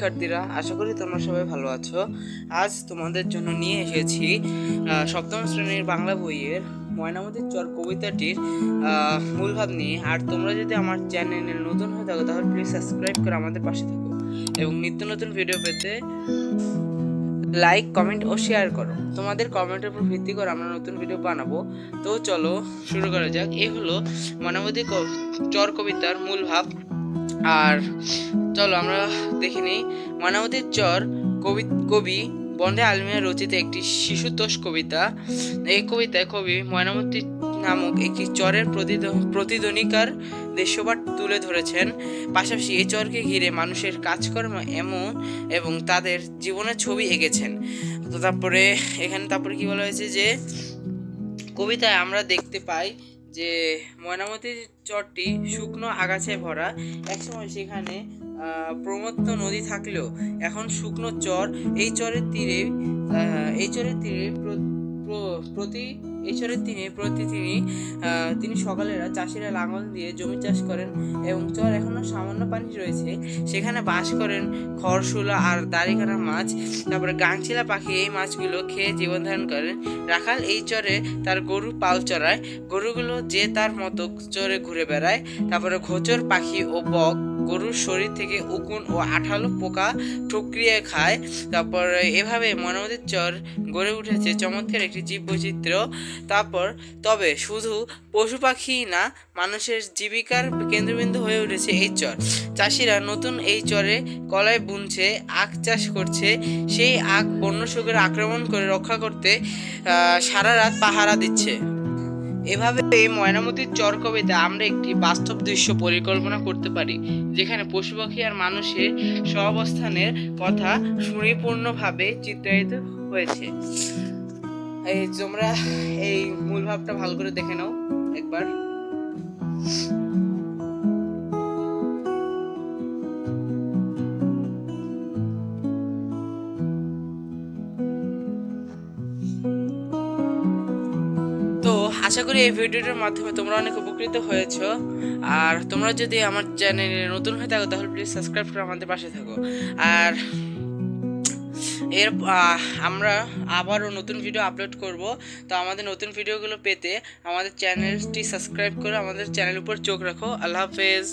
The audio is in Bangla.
শিক্ষার্থীরা, আশা করি তোমরা সবাই ভালো আছো। আজ তোমাদের জন্য নিয়ে এসেছি সপ্তম শ্রেণীর বাংলা বইয়ের ময়নামতির চর কবিতাটির মূল ভাব নিয়ে। আর তোমরা যদি আমার চ্যানেলে নতুন হয়ে থাকো তাহলে প্লিজ সাবস্ক্রাইব করে আমাদের পাশে থাকো এবং নিত্য নতুন ভিডিও পেতে লাইক, কমেন্ট ও শেয়ার করো। তোমাদের কমেন্টের উপর ভিত্তি করে আমরা নতুন ভিডিও বানাবো। তো চলো শুরু করা যাক। এই হলো ময়নামতি চর কবিতার মূল ভাব। আর চলো আমরা দেখে নিই। ময়নামতির চর কবি বন্দে আলমিয়া রচিত একটি শিশুতোষ কবিতা। এই কবিতায় কবি ময়নামতি নামক একটি চরের প্রতিধ্বনিকার দৃশ্যপাট তুলে ধরেছেন। পাশাপাশি এই চরকে ঘিরে মানুষের কাজকর্ম এবং তাদের জীবনের ছবি এঁকেছেন। তো তারপরে কি বলা হয়েছে যে কবিতায় আমরা দেখতে পাই যে ময়নামতির চরটি শুকনো আগাছায় ভরা। একসময় সেখানে প্রমত্ত নদী থাকলেও এখন শুকনো চর। এই চরের তীরে তিনি সকালেরা চাষিরা লাঙল দিয়ে জমি চাষ করেন এবং চর এখনো সামান্য পানি রয়েছে। সেখানে বাস করেন খরশুলা আর দাড়িকানা মাছ। তারপরে গাংচিলা পাখি এই মাছগুলো খেয়ে জীবন ধারণ করেন। রাখাল এই চরে তার গরু পাল চড়ায়, গরুগুলো যে তার মতো চরে ঘুরে বেড়ায়। তারপরে খোচর পাখি ও বক গরুর শরীর থেকে উকুন ও আঠালো পোকা ঠুকরিয়ে খায়। তারপর এভাবে ময়নামতির চর গড়ে উঠেছে চমৎকার একটি জীব বৈচিত্র্য। তবে শুধু পশু পাখি না, মানুষের জীবিকার কেন্দ্রবিন্দু হয়ে উঠেছে এই চর। চাষিরা নতুন এই চরে কলাই বুনছে, আখ চাষ করছে। সেই আখ বন্য শুকরে আক্রমণ করে রক্ষা করতে সারা রাত পাহারা দিচ্ছে। এভাবে এই ময়নামতির চর কবিতা আমরা একটি বাস্তব দৃশ্য পরিকল্পনা করতে পারি, যেখানে পশু পাখি আর মানুষের সহাবস্থানের কথা সুনিপুণভাবে চিত্রায়িত হয়েছে। তোমরা এই মূল ভাবটা ভালো করে দেখে নাও একবার। তো আশা করি এই ভিডিওটার মাধ্যমে তোমরা অনেক উপকৃত হয়েছো। আর তোমরা যদি আমার চ্যানেলে নতুন হয়ে থাকো তাহলে প্লিজ সাবস্ক্রাইব করে আমাদের পাশে থাকো। আর আমরা আবারও নতুন ভিডিও আপলোড করব। তো আমাদের নতুন ভিডিওগুলো পেতে আমাদের চ্যানেলটি সাবস্ক্রাইব করে আমাদের চ্যানেলের উপর চোখ রাখো। আল্লাহ হাফেজ।